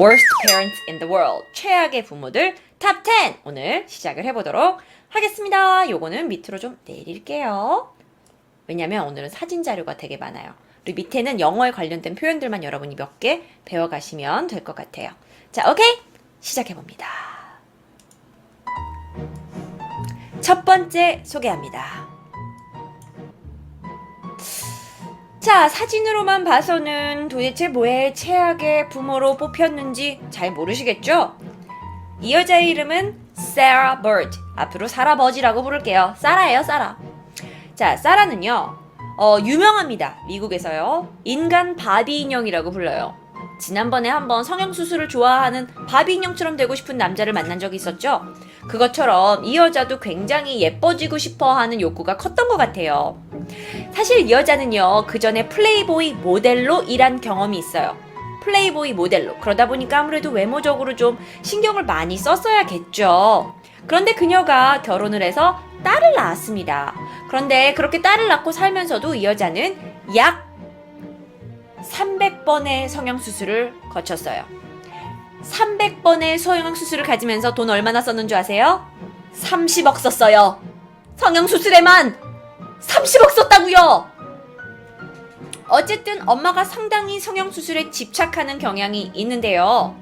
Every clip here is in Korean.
Worst parents in the world. 최악의 부모들 탑 10. 오늘 시작을 해보도록 하겠습니다. 요거는 밑으로 좀 내릴게요. 왜냐면 오늘은 사진 자료가 되게 많아요. 그리고 밑에는 영어에 관련된 표현들만 여러분이 몇 개 배워가시면 될 것 같아요. 자, 오케이? 시작해봅니다. 첫 번째 소개합니다. 자, 사진으로만 봐서는 도대체 왜 최악의 부모로 뽑혔는지 잘 모르시겠죠? 이 여자의 이름은 Sarah Bird. 앞으로 사라 버지라고 부를게요. 사라예요, 사라. 자, 사라는요, 유명합니다. 미국에서요. 인간 바비 인형이라고 불러요. 지난번에 한번 성형수술을 좋아하는 바비 인형처럼 되고 싶은 남자를 만난 적이 있었죠? 그것처럼 이 여자도 굉장히 예뻐지고 싶어 하는 욕구가 컸던 것 같아요. 사실 이 여자는요, 그 전에 플레이보이 모델로 일한 경험이 있어요. 플레이보이 모델로. 그러다 보니까 아무래도 외모적으로 좀 신경을 많이 썼어야겠죠. 그런데 그녀가 결혼을 해서 딸을 낳았습니다. 그런데 그렇게 딸을 낳고 살면서도 이 여자는 약 300번의 성형수술을 거쳤어요. 300번의 성형수술을 가지면서 돈 얼마나 썼는 줄 아세요? 30억 썼어요. 성형수술에만 30억 썼다고요. 어쨌든 엄마가 상당히 성형수술에 집착하는 경향이 있는데요.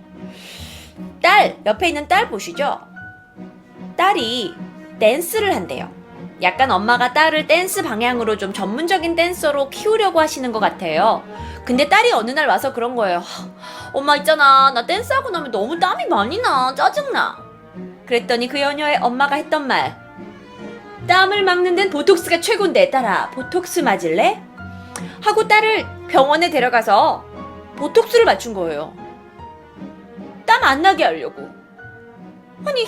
옆에 있는 딸 보시죠? 딸이 댄스를 한대요. 약간 엄마가 딸을 댄스 방향으로 좀 전문적인 댄서로 키우려고 하시는 것 같아요. 근데 딸이 어느 날 와서 그런 거예요. 엄마 있잖아, 나 댄스하고 나면 너무 땀이 많이 나. 짜증나. 그랬더니 그 여녀의 엄마가 했던 말. 땀을 막는 데는 보톡스가 최고인데 딸아, 보톡스 맞을래? 하고 딸을 병원에 데려가서 보톡스를 맞춘 거예요. 땀 안 나게 하려고. 아니,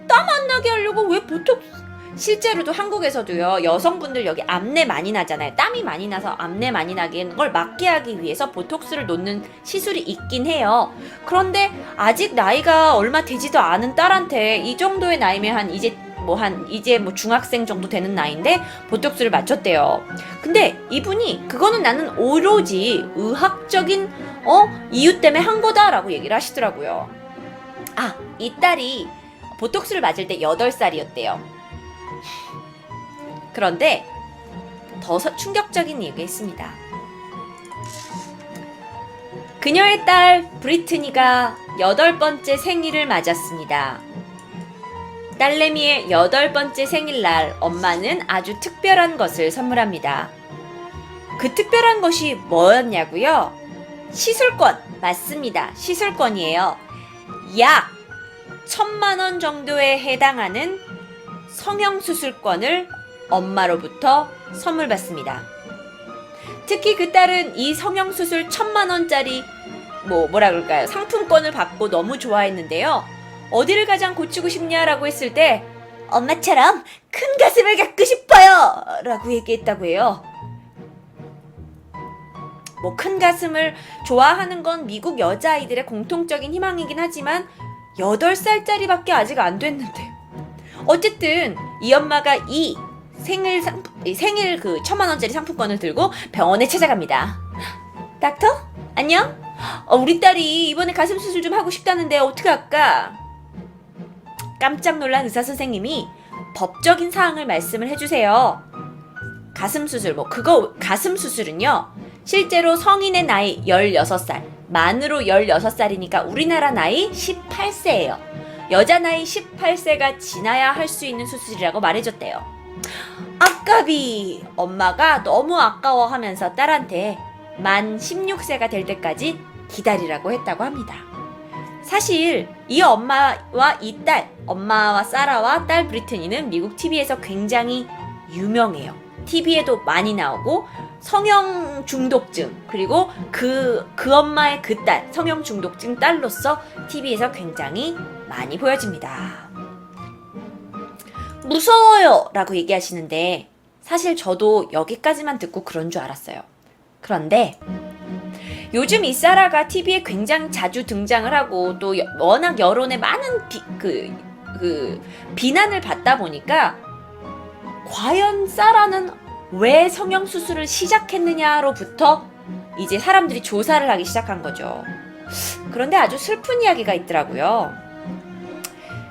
땀 안 나게 하려고 왜 보톡스? 실제로도 한국에서도요, 여성분들 여기 암내 많이 나잖아요. 땀이 많이 나서 암내 많이 나게 하는 걸 막게 하기 위해서 보톡스를 놓는 시술이 있긴 해요. 그런데 아직 나이가 얼마 되지도 않은 딸한테 이 정도의 나이면 이제 중학생 정도 되는 나이인데 보톡스를 맞췄대요. 근데 이분이 그거는 나는 오로지 의학적인 이유 때문에 한 거다라고 얘기를 하시더라고요. 아, 이 딸이 보톡스를 맞을 때 8살이었대요. 그런데 더 충격적인 얘기가 있습니다. 그녀의 딸 브리트니가 8번째 생일을 맞았습니다. 딸내미의 8번째 생일날 엄마는 아주 특별한 것을 선물합니다. 그 특별한 것이 뭐였냐고요? 시술권. 맞습니다. 시술권이에요. 약 1,000만 원 정도에 해당하는 성형수술권을 엄마로부터 선물 받습니다. 특히 그 딸은 이 성형수술 1,000만 원짜리 상품권을 받고 너무 좋아했는데요. 어디를 가장 고치고 싶냐라고 했을 때 엄마처럼 큰 가슴을 갖고 싶어요 라고 얘기했다고 해요. 큰 가슴을 좋아하는 건 미국 여자아이들의 공통적인 희망이긴 하지만 8살짜리밖에 아직 안 됐는데, 어쨌든 이 엄마가 이 생일 그 1,000만 원짜리 상품권을 들고 병원에 찾아갑니다. 닥터? 안녕? 우리 딸이 이번에 가슴 수술 좀 하고 싶다는데 어떻게 할까? 깜짝 놀란 의사 선생님이 법적인 사항을 말씀을 해주세요. 가슴 수술, 가슴 수술은요, 실제로 성인의 나이 16살, 만으로 16살이니까 우리나라 나이 18세예요. 여자 나이 18세가 지나야 할 수 있는 수술이라고 말해줬대요. 아까비! 엄마가 너무 아까워하면서 딸한테 만 16세가 될 때까지 기다리라고 했다고 합니다. 사실 이 엄마와 이 딸, 엄마와 사라와 딸 브리트니는 미국 TV에서 굉장히 유명해요. TV에도 많이 나오고 성형 중독증, 그리고 그 엄마의 그 딸, 성형 중독증 딸로서 TV에서 굉장히 많이 보여집니다. 무서워요 라고 얘기하시는데 사실 저도 여기까지만 듣고 그런 줄 알았어요. 그런데 요즘 이 사라가 TV에 굉장히 자주 등장을 하고 또 워낙 여론에 많은 비난을 받다 보니까 과연 사라는 왜 성형수술을 시작했느냐로부터 이제 사람들이 조사를 하기 시작한 거죠. 그런데 아주 슬픈 이야기가 있더라고요.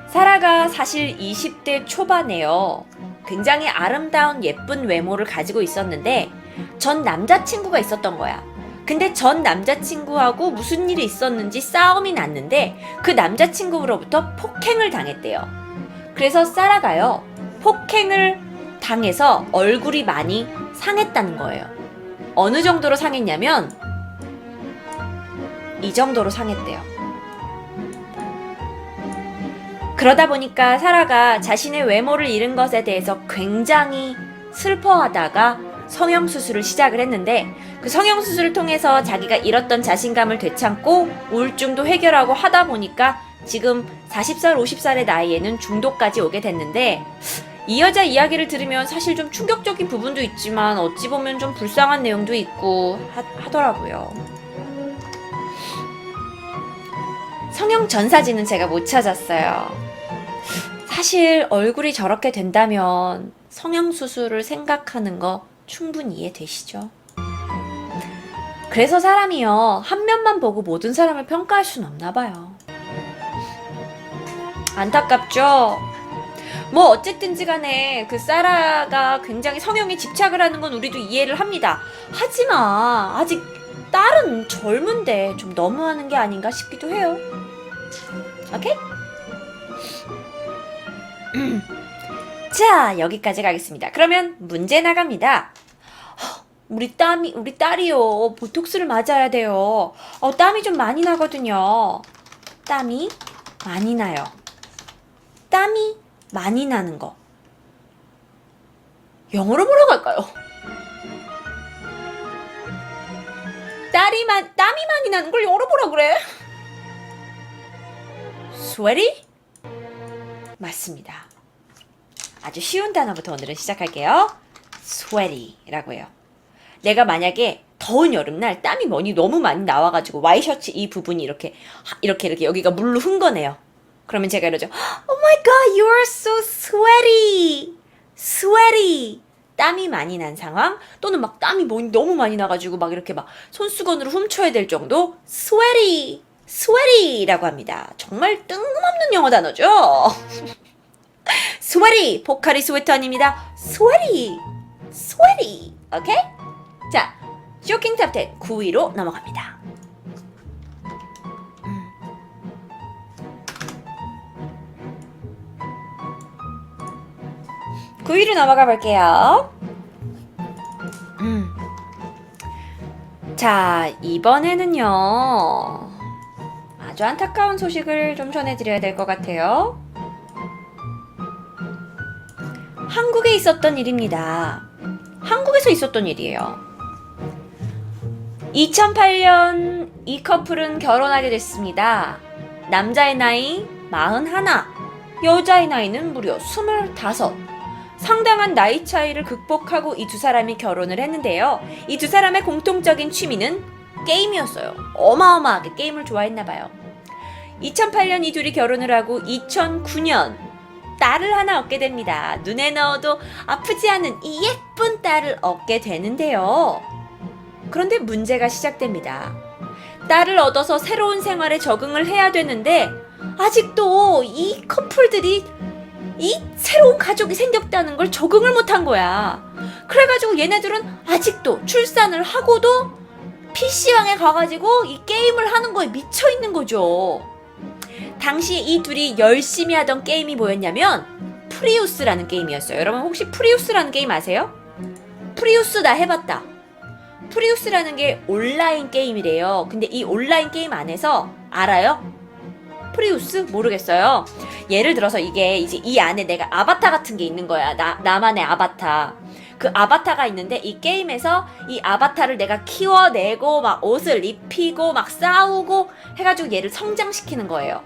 사라가 사실 20대 초반에요. 굉장히 아름다운 예쁜 외모를 가지고 있었는데 전 남자친구가 있었던 거야. 근데 전 남자친구하고 무슨 일이 있었는지 싸움이 났는데 그 남자친구로부터 폭행을 당했대요. 그래서 사라가요, 폭행을 당해서 얼굴이 많이 상했다는 거예요. 어느 정도로 상했냐면 이 정도로 상했대요. 그러다 보니까 사라가 자신의 외모를 잃은 것에 대해서 굉장히 슬퍼하다가 성형수술을 시작을 했는데 그 성형수술을 통해서 자기가 잃었던 자신감을 되찾고 우울증도 해결하고 하다 보니까 지금 40살, 50살의 나이에는 중도까지 오게 됐는데 이 여자 이야기를 들으면 사실 좀 충격적인 부분도 있지만 어찌 보면 좀 불쌍한 내용도 있고 하더라고요. 성형 전 사진은 제가 못 찾았어요. 사실 얼굴이 저렇게 된다면 성형수술을 생각하는 거 충분히 이해되시죠? 그래서 사람이요, 한 면만 보고 모든 사람을 평가할 순 없나 봐요. 안타깝죠? 뭐 어쨌든지 간에 그 사라가 굉장히 성형에 집착을 하는 건 우리도 이해를 합니다. 하지만 아직 딸은 젊은데 좀 너무하는 게 아닌가 싶기도 해요. 오케이? 자, 여기까지 가겠습니다. 그러면 문제 나갑니다. 우리 딸이요, 보톡스를 맞아야 돼요. 땀이 좀 많이 나거든요. 땀이 많이 나요. 땀이 많이 나는 거. 영어로 뭐라고 할까요? 땀이 많이 나는 걸 영어로 뭐라 그래? sweaty? 맞습니다. 아주 쉬운 단어부터 오늘은 시작할게요. sweaty라고 해요. 내가 만약에 더운 여름날 땀이 너무 많이 나와가지고 와이셔츠 이 부분이 이렇게 여기가 물로 흠 거네요. 그러면 제가 이러죠. Oh my god, you are so sweaty. sweaty. 땀이 많이 난 상황 또는 막 땀이 너무 많이 나가지고 막 이렇게 막 손수건으로 훔쳐야 될 정도 sweaty. sweaty라고 합니다. 정말 뜬금없는 영어 단어죠. sweaty. 포카리 스웨터 아닙니다. sweaty. sweaty. 오케이? 자, 쇼킹 탑10 9위로 넘어갑니다. 9위로 넘어가 볼게요. 자, 이번에는요, 아주 안타까운 소식을 좀 전해드려야 될 것 같아요. 한국에 있었던 일입니다. 한국에서 있었던 일이에요. 2008년 이 커플은 결혼하게 됐습니다. 남자의 나이 41, 여자의 나이는 무려 25. 상당한 나이 차이를 극복하고 이 두 사람이 결혼을 했는데요. 이 두 사람의 공통적인 취미는 게임이었어요. 어마어마하게 게임을 좋아했나봐요. 2008년 이 둘이 결혼을 하고 2009년 딸을 하나 얻게 됩니다. 눈에 넣어도 아프지 않은 이 예쁜 딸을 얻게 되는데요. 그런데 문제가 시작됩니다. 딸을 얻어서 새로운 생활에 적응을 해야 되는데 아직도 이 커플들이 이 새로운 가족이 생겼다는 걸 적응을 못한 거야. 그래가지고 얘네들은 아직도 출산을 하고도 PC방에 가가지고 이 게임을 하는 거에 미쳐있는 거죠. 당시 이 둘이 열심히 하던 게임이 뭐였냐면 프리우스라는 게임이었어요. 여러분 혹시 프리우스라는 게임 아세요? 프리우스 나 해봤다. 프리우스라는 게 온라인 게임이래요. 근데 이 온라인 게임 안에서 알아요? 프리우스? 모르겠어요. 예를 들어서 이게 이제 이 안에 내가 아바타 같은 게 있는 거야. 나만의 아바타. 그 아바타가 있는데 이 게임에서 이 아바타를 내가 키워내고 막 옷을 입히고 막 싸우고 해가지고 얘를 성장시키는 거예요.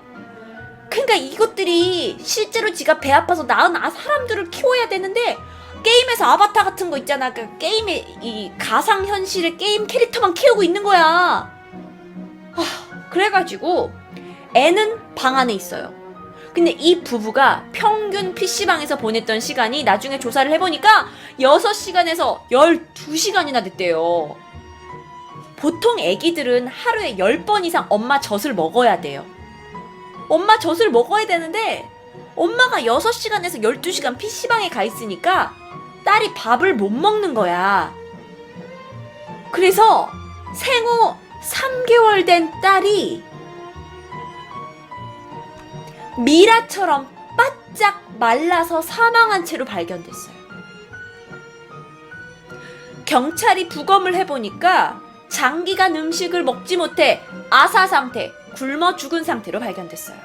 그러니까 이것들이 실제로 지가 배 아파서 낳은 사람들을 키워야 되는데 게임에서 아바타 같은 거 있잖아. 그 게임의 이 가상현실의 게임 캐릭터만 키우고 있는 거야. 그래가지고 애는 방 안에 있어요. 근데 이 부부가 평균 PC방에서 보냈던 시간이 나중에 조사를 해보니까 6시간에서 12시간이나 됐대요. 보통 애기들은 하루에 10번 이상 엄마 젖을 먹어야 돼요. 엄마 젖을 먹어야 되는데 엄마가 6시간에서 12시간 PC방에 가 있으니까 딸이 밥을 못 먹는 거야. 그래서 생후 3개월 된 딸이 미라처럼 바짝 말라서 사망한 채로 발견됐어요. 경찰이 부검을 해보니까 장기간 음식을 먹지 못해 아사 상태, 굶어 죽은 상태로 발견됐어요.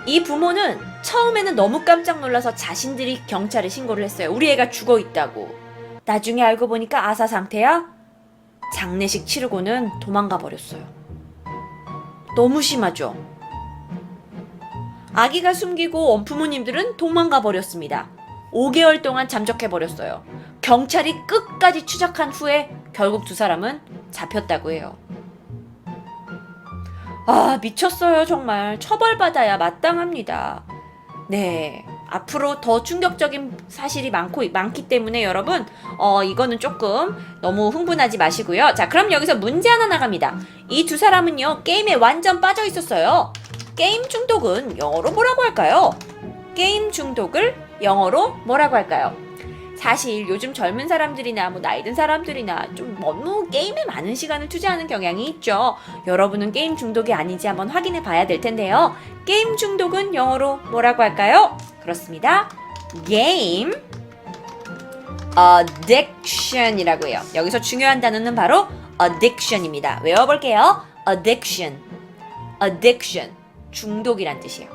이 부모는 처음에는 너무 깜짝 놀라서 자신들이 경찰에 신고를 했어요. 우리 애가 죽어 있다고. 나중에 알고 보니까 아사 상태야? 장례식 치르고는 도망가 버렸어요. 너무 심하죠? 아기가 숨기고 부모님들은 도망가 버렸습니다. 5개월 동안 잠적해 버렸어요. 경찰이 끝까지 추적한 후에 결국 두 사람은 잡혔다고 해요. 아, 미쳤어요. 정말 처벌받아야 마땅합니다. 네, 앞으로 더 충격적인 사실이 많기 때문에 여러분 이거는 조금 너무 흥분하지 마시고요. 자, 그럼 여기서 문제 하나 나갑니다. 이 두 사람은요, 게임에 완전 빠져 있었어요. 게임 중독은 영어로 뭐라고 할까요? 게임 중독을 영어로 뭐라고 할까요? 사실 요즘 젊은 사람들이나 나이 든 사람들이나 좀 너무 게임에 많은 시간을 투자하는 경향이 있죠. 여러분은 게임 중독이 아닌지 한번 확인해 봐야 될 텐데요. 게임 중독은 영어로 뭐라고 할까요? 그렇습니다. Game Addiction이라고 해요. 여기서 중요한 단어는 바로 Addiction입니다. 외워볼게요. Addiction, 중독이란 뜻이에요.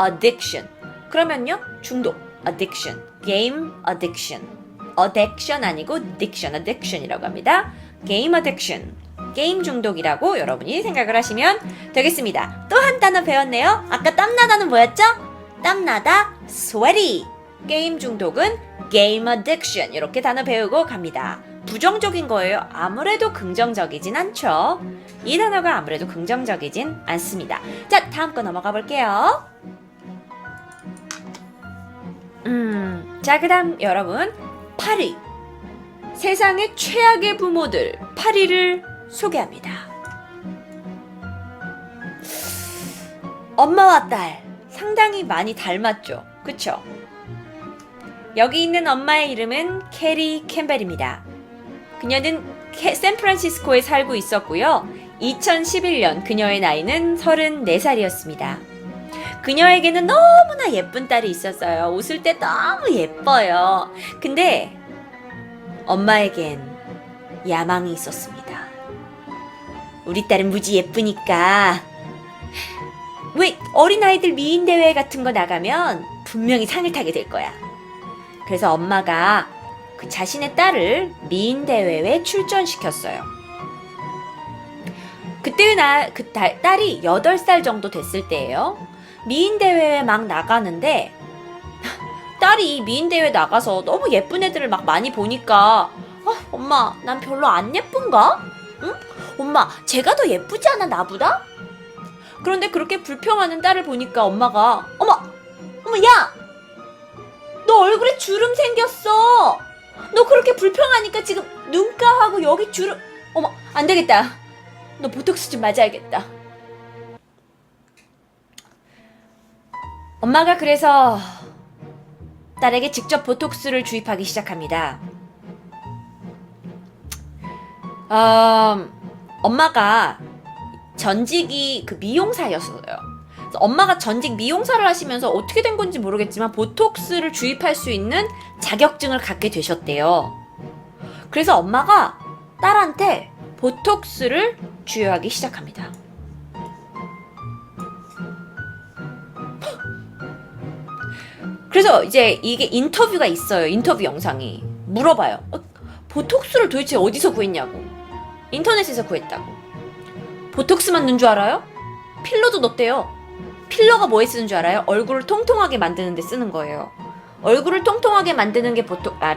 Addiction. 그러면요, 중독, addiction, game addiction. addiction 아니고 addiction이라고 합니다. game addiction, 게임 중독이라고 여러분이 생각을 하시면 되겠습니다. 또 한 단어 배웠네요. 아까 땀나다는 뭐였죠? 땀나다, sweaty. 게임 중독은 game addiction. 이렇게 단어 배우고 갑니다. 부정적인 거예요. 아무래도 긍정적이진 않죠. 이 단어가 아무래도 긍정적이진 않습니다. 자, 다음 거 넘어가 볼게요. 자, 그 다음 여러분, 8위. 세상의 최악의 부모들 8위를 소개합니다. 엄마와 딸 상당히 많이 닮았죠? 그쵸? 여기 있는 엄마의 이름은 캐리 캠벨입니다. 그녀는 샌프란시스코에 살고 있었고요. 2011년 그녀의 나이는 34살이었습니다. 그녀에게는 너무나 예쁜 딸이 있었어요. 웃을 때 너무 예뻐요. 근데 엄마에겐 야망이 있었습니다. 우리 딸은 무지 예쁘니까 왜 어린아이들 미인대회 같은 거 나가면 분명히 상을 타게 될 거야. 그래서 엄마가 그 자신의 딸을 미인대회에 출전시켰어요. 그때 딸이 8살 정도 됐을 때예요. 미인대회에 막 나가는데 딸이 미인대회 나가서 너무 예쁜 애들을 막 많이 보니까 엄마, 난 별로 안 예쁜가? 응? 엄마, 쟤가 더 예쁘지 않아, 나보다? 그런데 그렇게 불평하는 딸을 보니까 엄마가 어머, 야! 너 얼굴에 주름 생겼어! 너 그렇게 불평하니까 지금 눈가하고 여기 주름... 어머, 안 되겠다. 너 보톡스 좀 맞아야겠다. 엄마가 그래서 딸에게 직접 보톡스를 주입하기 시작합니다. 엄마가 전직이 그 미용사였어요. 그래서 엄마가 전직 미용사를 하시면서 어떻게 된 건지 모르겠지만 보톡스를 주입할 수 있는 자격증을 갖게 되셨대요. 그래서 엄마가 딸한테 보톡스를 주요하기 시작합니다. 그래서 이제 이게 인터뷰가 있어요. 인터뷰 영상이. 물어봐요. 보톡스를 도대체 어디서 구했냐고. 인터넷에서 구했다고. 보톡스만 넣은 줄 알아요? 필러도 넣었대요. 필러가 뭐에 쓰는 줄 알아요? 얼굴을 통통하게 만드는 데 쓰는 거예요. 얼굴을 통통하게 만드는 게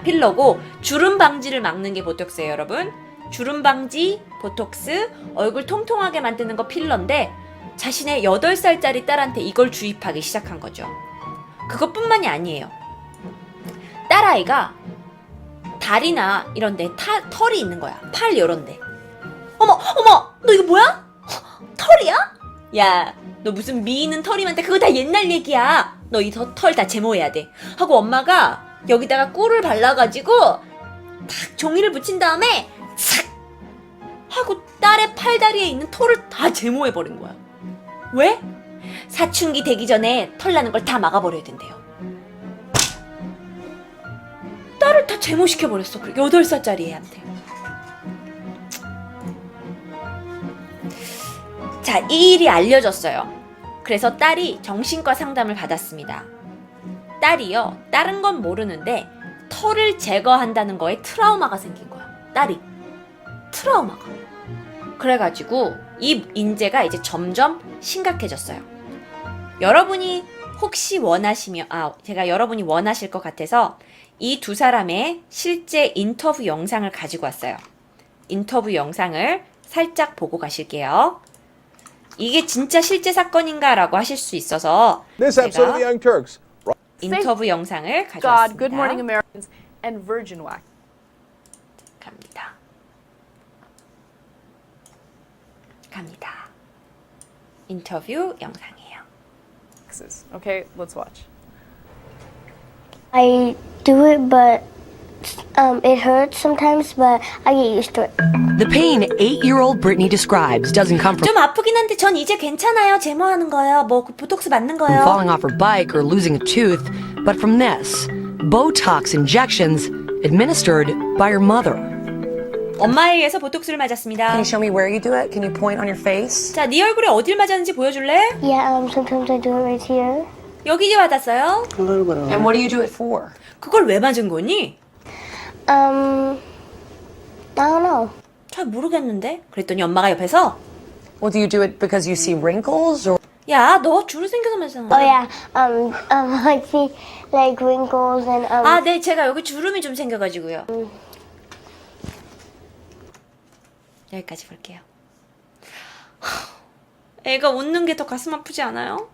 필러고, 주름 방지를 막는 게 보톡스예요, 여러분. 주름 방지, 보톡스, 얼굴 통통하게 만드는 거 필러인데 자신의 8살짜리 딸한테 이걸 주입하기 시작한 거죠. 그것뿐만이 아니에요. 딸아이가 다리나 이런데 털이 있는 거야. 팔 요런데. 어머, 너 이거 뭐야? 털이야? 야, 너 무슨 미있는 털이한테 그거 다 옛날 얘기야. 너 이 털 다 제모해야 돼. 하고 엄마가 여기다가 꿀을 발라가지고 탁 종이를 붙인 다음에 싹 하고 딸의 팔다리에 있는 털을 다 제모해버린 거야. 왜? 사춘기 되기 전에 털 나는 걸 다 막아버려야 된대요. 딸을 다 제모시켜버렸어. 8살짜리 애한테. 자, 이 일이 알려졌어요. 그래서 딸이 정신과 상담을 받았습니다. 딸이요, 다른 건 모르는데 털을 제거한다는 거에 트라우마가 생긴 거야. 딸이. 트라우마가. 그래가지고 이 인재가 이제 점점 심각해졌어요. 여러분이 혹시 원하시면, 제가 여러분이 원하실 것 같아서 이 두 사람의 실제 인터뷰 영상을 가지고 왔어요. 인터뷰 영상을 살짝 보고 가실게요. 이게 진짜 실제 사건인가라고 하실 수 있어서 This episode of the Young Turks. 인터뷰 영상을 God, 가져왔습니다. Good Morning Americans, and Virgin Wax. 갑니다. 인터뷰 영상이에요. Okay, let's watch. I do it, but it hurts sometimes, but I get used to it. The pain 8-year-old Brittany describes doesn't come from 좀 아프긴 한데 전 이제 괜찮아요. 제모하는 거예요. 뭐 보톡스 맞는 거예요. falling off her bike or losing a tooth, but from this Botox injections administered by her mother. 엄마에 의해서 보톡스를 맞았습니다. Can you show me where you do it? Can you point on your face? 자, 네 얼굴에 어딜 맞았는지 보여줄래? Yeah, sometimes I do it right here. 여기 맞았어요. And what do you do it for? 그걸 왜 맞은 거니? I don't know. 잘 모르겠는데. 그랬더니 엄마가 옆에서 Well, do you do it because you see wrinkles or 야, 너 주름 생겨서 맞잖아. Oh yeah, I see like wrinkles and 아, 네, 제가 여기 주름이 좀 생겨가지고요. 여기까지 볼게요. 애가 웃는 게 더 가슴 아프지 않아요?